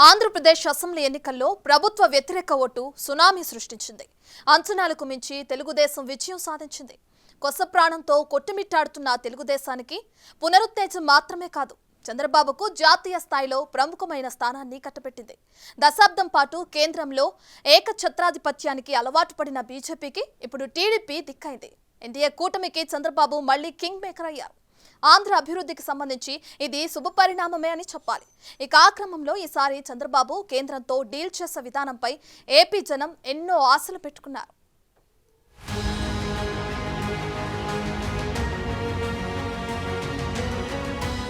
Andhra Pradesh assembly ఎన్నికల్లో ప్రభుత్వ వ్యతిరేక ఓటు సునామీ సృష్టించింది. అంచనాలకు మించి తెలుగుదేశం విజయం సాధించింది. కొత్త ప్రాణంతో కొట్టుమిట్టాడుతున్న తెలుగుదేశానికి పునరుత్తేజం మాత్రమే కాదు, చంద్రబాబుకు జాతీయ స్థాయిలో ప్రముఖమైన స్థానాన్ని కట్టబెట్టింది. దశాబ్దం పాటు కేంద్రంలో ఏకఛత్రాధిపత్యానికి అలవాటు పడిన బీజేపీకి ఇప్పుడు టీడీపీ దిక్కైంది. ఎన్డీఏ కూటమికి చంద్రబాబు మళ్లీ కింగ్ మేకర్ అయ్యారు. ఆంధ్ర అభివృద్ధికి సంబంధించి ఇది శుభపరిణామమే అని చెప్పాలి. ఇక ఆ క్రమంలో ఈసారి చంద్రబాబు కేంద్రంతో డీల్ చేసే విధానంపై ఏపీ జనం ఎన్నో ఆశలు పెట్టుకున్నారు.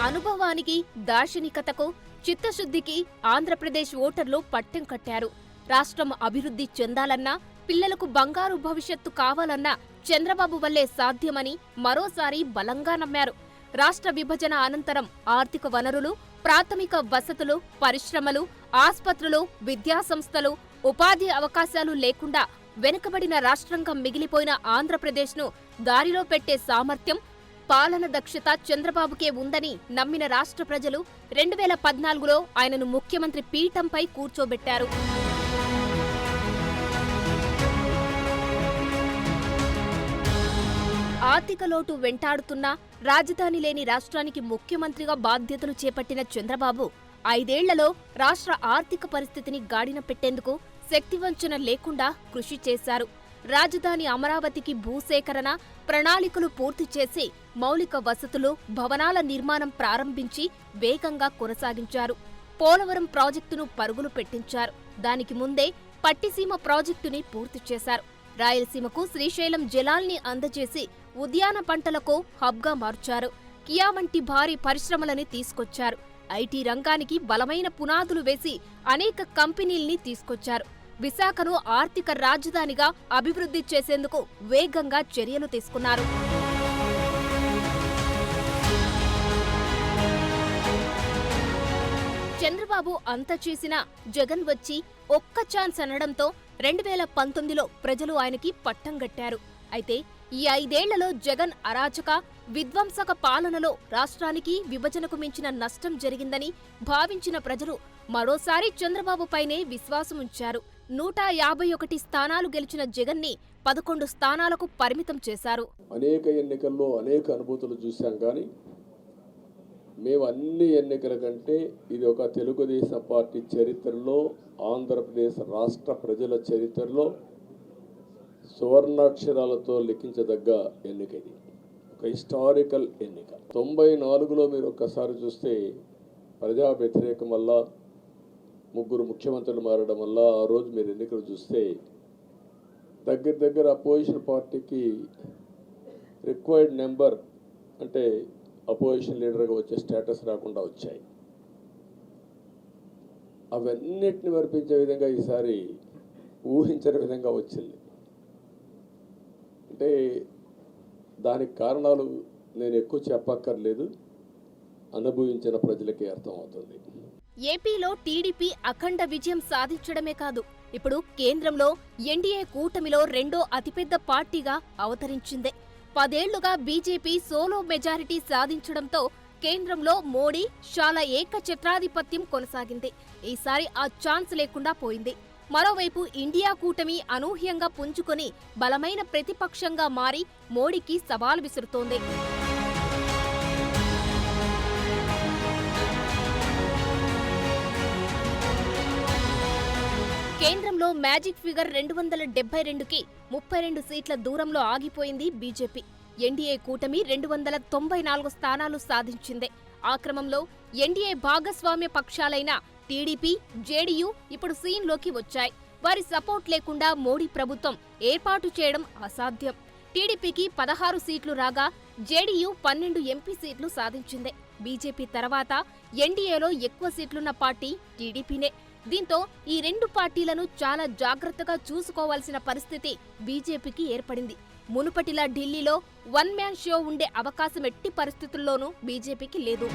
అనుభవానికి, దార్శనికతకు, చిత్తశుద్ధికి ఆంధ్రప్రదేశ్ ఓటర్లు పట్టం కట్టారు. రాష్ట్రం అభివృద్ధి చెందాలన్నా, పిల్లలకు బంగారు భవిష్యత్తు కావాలన్నా చంద్రబాబు వల్లే సాధ్యమని మరోసారి బలంగా నమ్మారు. రాష్ట్ర విభజన అనంతరం ఆర్థిక వనరులు, ప్రాథమిక వసతులు, పరిశ్రమలు, ఆస్పత్రులు, విద్యాసంస్థలు, ఉపాధి అవకాశాలు లేకుండా వెనుకబడిన రాష్ట్రంగా మిగిలిపోయిన ఆంధ్రప్రదేశ్ను దారిలో పెట్టే సామర్థ్యం, పాలన దక్షత చంద్రబాబుకే ఉందని నమ్మిన రాష్ట్ర ప్రజలు 2014లో ఆయనను ముఖ్యమంత్రి పీఠంపై కూర్చోబెట్టారు. ఆర్థిక లోటు వెంటాడుతున్నా రాజధాని లేని రాష్ట్రానికి ముఖ్యమంత్రిగా బాధ్యతలు చేపట్టిన చంద్రబాబు 5 ఏళ్లలో రాష్ట్ర ఆర్థిక పరిస్థితిని గాడిన పెట్టేందుకు శక్తివంచన లేకుండా కృషి చేశారు. రాజధాని అమరావతికి భూసేకరణ ప్రణాళికలు పూర్తి చేసి మౌలిక వసతులు, భవనాల నిర్మాణం ప్రారంభించి వేగంగా కొనసాగించారు. పోలవరం ప్రాజెక్టును పరుగులు పెట్టించారు. దానికి ముందే పట్టిసీమ ప్రాజెక్టుని పూర్తి చేశారు. రాయలసీమకు శ్రీశైలం జలాల్ని అందజేసి ఉద్యాన పంటలకు హబ్గా మార్చారు. కియా వంటి భారీ పరిశ్రమలని తీసుకొచ్చారు. ఐటీ రంగానికి బలమైన పునాదులు వేసి అనేక కంపెనీల్ని తీసుకొచ్చారు. విశాఖను ఆర్థిక రాజధానిగా అభివృద్ధి చేసేందుకు వేగంగా చర్యలు తీసుకున్నారు. చంద్రబాబు అంత చేసినా జగన్ వచ్చి ఒక్క ఛాన్స్ అనడంతో 2019లో ప్రజలు ఆయనకి పట్టం గట్టారు. అయితే ఈ 5 ఏళ్లలో జగన్ అరాచక, విధ్వంసక పాలనలో రాష్ట్రానికి విభజనకు మించిన నష్టం జరిగిందని భావించిన ప్రజలు మరోసారి చంద్రబాబుపైనే విశ్వాసముంచారు. 151 స్థానాలు గెలిచిన జగన్ని 11 స్థానాలకు పరిమితం చేశారు. అనేక ఎన్నికల్లో అనేక అనుభూతులు చూశాం, కానీ మేము అన్ని ఎన్నికల కంటే ఇది ఒక తెలుగుదేశం పార్టీ చరిత్రలో, ఆంధ్రప్రదేశ్ రాష్ట్ర ప్రజల చరిత్రలో సువర్ణాక్షరాలతో లెక్కించదగ్గ ఎన్నిక. ఇది ఒక హిస్టారికల్ ఎన్నిక. 94లో మీరు ఒక్కసారి చూస్తే ప్రజా వ్యతిరేకం వల్ల 3 ముఖ్యమంత్రులు మారడం వల్ల ఆ రోజు మీరు ఎన్నికలు చూస్తే దగ్గర అపోజిషన్ పార్టీకి రిక్వైర్డ్ నెంబర్, అంటే అపోజిషన్ లీడర్గా వచ్చే స్టేటస్ రాకుండా వచ్చాయి. అవన్నిటిని మరిపించే విధంగా ఈసారి ఊహించని విధంగా వచ్చింది. అంటే దానికి కారణాలు నేను ఎక్కువ చెప్పక్కర్లేదు, అనుభవించిన ప్రజలకే అర్థమవుతుంది. ఏపీలో టీడీపీ అఖండ విజయం సాధించడమే కాదు, ఇప్పుడు కేంద్రంలో ఎన్డీఏ కూటమిలో రెండో అతిపెద్ద పార్టీగా అవతరించిందే. 10 ఏళ్లుగా బీజేపీ సోలో మెజారిటీ సాధించడంతో కేంద్రంలో మోడీ చాలా ఏకఛత్రాధిపత్యం కొనసాగింది. ఈసారి ఆ ఛాన్స్ లేకుండా పోయింది. మరోవైపు ఇండియా కూటమి అనూహ్యంగా పుంజుకొని బలమైన ప్రతిపక్షంగా మారి మోడీకి సవాల్ విసురుతోంది. కేంద్రంలో మ్యాజిక్ ఫిగర్ 272కి 32 సీట్ల దూరంలో ఆగిపోయింది బీజేపీ. ఎన్డీఏ కూటమి 294 స్థానాలు సాధించింది. ఆ క్రమంలో ఎన్డీఏ భాగస్వామ్య పక్షాలైన టీడీపీ, జేడీయూ ఇప్పుడు సీన్లోకి వచ్చాయి. వారి సపోర్ట్ లేకుండా మోడీ ప్రభుత్వం ఏర్పాటు చేయడం అసాధ్యం. టీడీపీకి 16 సీట్లు రాగా జేడీయూ 12 ఎంపీ సీట్లు సాధించింది. బీజేపీ తర్వాత ఎన్డీఏలో ఎక్కువ సీట్లున్న పార్టీ టీడీపీనే. దీంతో ఈ 2 పార్టీలను చాలా జాగ్రత్తగా చూసుకోవాల్సిన పరిస్థితి బీజేపీకి ఏర్పడింది. మునుపటిలా ఢిల్లీలో 1 మ్యాన్ షో ఉండే అవకాశం ఎట్టి పరిస్థితుల్లోనూ బీజేపీకి లేదు.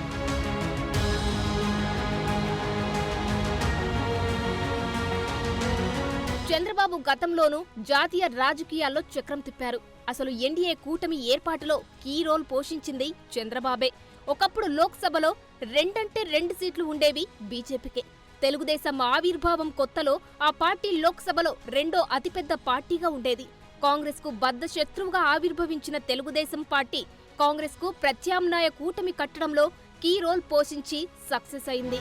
చంద్రబాబు గతంలోనూ జాతీయ రాజకీయాల్లో చక్రం తిప్పారు. అసలు ఎన్డీఏ కూటమి ఏర్పాటులో కీ రోల్ పోషించింది చంద్రబాబే. ఒకప్పుడు లోక్సభలో 2 సీట్లు ఉండేవి బీజేపీకే. తెలుగుదేశం ఆవిర్భావం కొత్తలో ఆ పార్టీ లోక్సభలో రెండో అతిపెద్ద పార్టీగా ఉండేది. కాంగ్రెస్కు బద్ధ శత్రువుగా ఆవిర్భవించిన తెలుగుదేశం పార్టీ కాంగ్రెస్కు ప్రత్యామ్నాయ కూటమి కట్టడంలో కీ రోల్ పోషించి సక్సెస్ అయింది.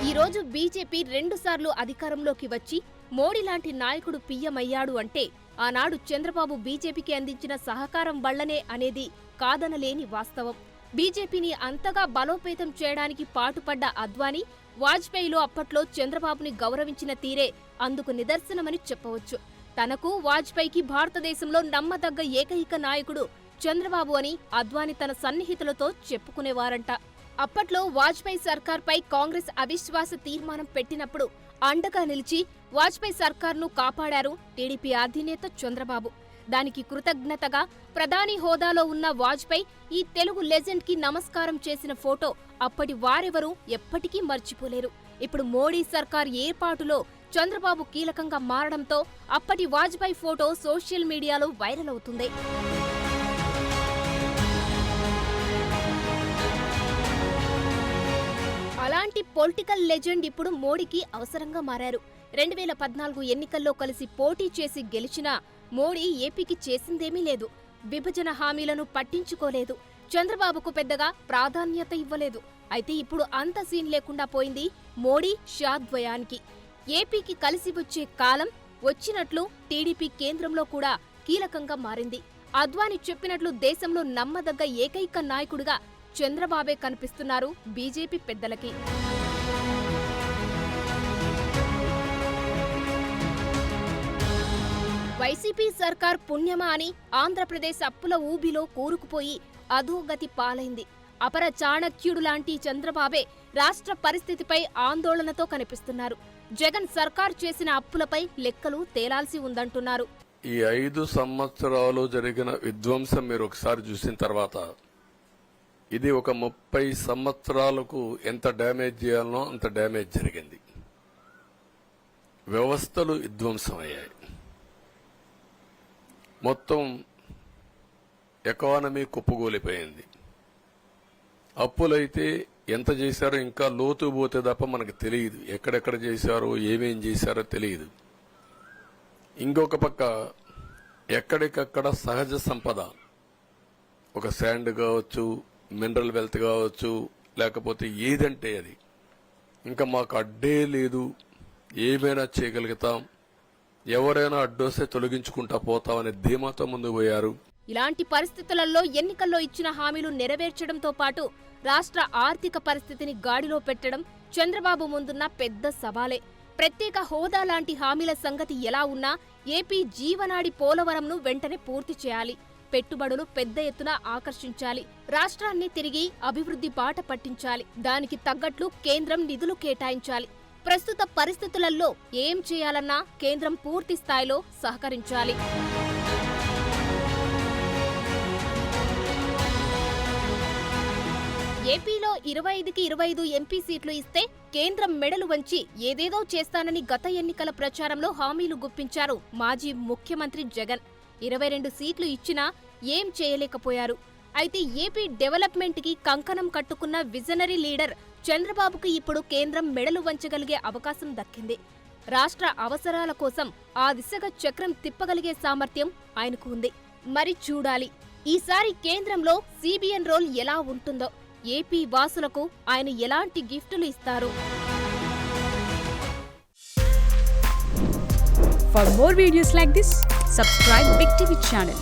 ఈరోజు బీజేపీ 2 సార్లు అధికారంలోకి వచ్చి మోడీ లాంటి నాయకుడు పీఎం అయ్యాడు అంటే ఆనాడు చంద్రబాబు బీజేపీకి అందించిన సహకారం వల్లనే అనేది కాదనలేని వాస్తవం. బీజేపీని అంతగా బలోపేతం చేయడానికి పాటుపడ్డ అద్వానీ, వాజ్పేయిలో అప్పట్లో చంద్రబాబుని గౌరవించిన తీరే అందుకు నిదర్శనమని చెప్పవచ్చు. తనకు వాజ్పేయికి భారతదేశంలో నమ్మదగ్గ ఏకైక నాయకుడు చంద్రబాబు అని అద్వానీ తన సన్నిహితులతో చెప్పుకునేవారంట. అప్పట్లో వాజ్పేయి సర్కార్పై కాంగ్రెస్ అవిశ్వాస తీర్మానం పెట్టినప్పుడు అండగా నిలిచి వాజ్పేయి సర్కార్ను కాపాడారు టీడీపీ అధినేత చంద్రబాబు. దానికి కృతజ్ఞతగా ప్రధాని హోదాలో ఉన్న వాజ్పేయి ఈ తెలుగు లెజెండ్ కి నమస్కారం చేసిన ఫోటో అప్పటి వారెవరూ ఎప్పటికీ మర్చిపోలేరు. ఇప్పుడు మోడీ సర్కార్ ఏర్పాటులో చంద్రబాబు కీలకంగా మారడంతో అప్పటి వాజ్పేయి ఫోటో సోషల్ మీడియాలో వైరల్ అవుతుంది. అలాంటి పొలిటికల్ లెజెండ్ ఇప్పుడు మోడీకి అవసరంగా మారారు. 2014 ఎన్నికల్లో కలిసి పోటీ చేసి గెలిచినా మోడీ ఏపీకి చేసిందేమీ లేదు. విభజన హామీలను పట్టించుకోలేదు. చంద్రబాబుకు పెద్దగా ప్రాధాన్యత ఇవ్వలేదు. అయితే ఇప్పుడు అంత సీన్ లేకుండా పోయింది మోడీ షా ద్వయానికి. ఏపీకి కలిసి వచ్చే కాలం వచ్చినట్లు టీడీపీ కేంద్రంలో కూడా కీలకంగా మారింది. అద్వానీ చెప్పినట్లు దేశంలో నమ్మదగ్గ ఏకైక నాయకుడిగా చంద్రబాబే కనిపిస్తున్నారు బీజేపీ పెద్దలకి. వైసీపీ సర్కార్ పుణ్యమా అని ఆంధ్రప్రదేశ్ అప్పుల ఊబిలో కూరుకుపోయి అధోగతి పాలైంది. అపర చాణక్యుడు లాంటి చంద్రబాబే రాష్ట్ర పరిస్థితిపై ఆందోళనతో కనిపిస్తున్నారు. జగన్ సర్కార్ చేసిన అప్పులపై లెక్కలు తేలాల్సి ఉందంటున్నారు. ఈ 5 సంవత్సరాలు జరిగిన విధ్వంసం మీరు ఒకసారి చూసిన తర్వాత ఇది ఒక 30 సంవత్సరాలకు ఎంత డ్యామేజ్ చేయాలనో అంత డ్యామేజ్ జరిగింది. వ్యవస్థలు విధ్వంసమయ్యాయి. మొత్తం ఎకానమీ కుప్పగూలిపోయింది. అప్పులైతే ఎంత చేశారో ఇంకా లోతు పోతే తప్ప మనకు తెలియదు. ఎక్కడెక్కడ చేశారో ఏమేం చేశారో తెలియదు. ఇంకొక పక్క ఎక్కడికక్కడ సహజ సంపద, ఒక శాండ్ కావచ్చు, మినరల్ వెల్త్ కావచ్చు, లేకపోతే ఏదంటే అది, ఇంకా మాకు అడ్డే లేదు, ఏమైనా చేయగలుగుతాం, ఎవరైనా అడ్డొస్తే తొలగించుకుంటా పోతామనే ధీమాతో ముందుకు పోయారు. ఇలాంటి పరిస్థితులలో ఎన్నికల్లో ఇచ్చిన హామీలు నెరవేర్చడంతో పాటు రాష్ట్ర ఆర్థిక పరిస్థితిని గాడిలో పెట్టడం చంద్రబాబు ముందున్న పెద్ద సవాలే. ప్రత్యేక హోదా లాంటి హామీల సంగతి ఎలా ఉన్నా ఏపీ జీవనాడి పోలవరంను వెంటనే పూర్తి చేయాలి. పెట్టుబడులు పెద్ద ఎత్తున ఆకర్షించాలి. రాష్ట్రాన్ని తిరిగి అభివృద్ధి బాట పట్టించాలి. దానికి తగ్గట్లు కేంద్రం నిధులు కేటాయించాలి. ప్రస్తుత పరిస్థితులలో ఏం చేయాలన్నా కేంద్రం పూర్తి స్థాయిలో సహకరించాలి. ఏపీలో 25కి 25 ఎంపీ సీట్లు ఇస్తే కేంద్రం మెడలు వంచి ఏదేదో చేస్తానని గత ఎన్నికల ప్రచారంలో హామీలు గుప్పించారు మాజీ ముఖ్యమంత్రి జగన్. 22 సీట్లు ఇచ్చినా ఏం చేయలేకపోయారు. అయితే ఏపీ డెవలప్మెంట్ కి కంకణం కట్టుకున్న విజనరీ లీడర్ చంద్రబాబుకు ఇప్పుడు కేంద్రం మెడలు వంచగలిగే అవకాశం దక్కింది. రాష్ట్ర అవసరాల కోసం ఆ దిశగా చక్రం తిప్పగలిగే సామర్థ్యం ఆయనకు ఉంది. మరి చూడాలి ఈసారి కేంద్రంలో సిబిఎన్ రోల్ ఎలా ఉంటుందో, ఏపీ వాసులకు ఆయన ఎలాంటి గిఫ్టులు ఇస్తారు. For more videos like this, subscribe Big TV channel.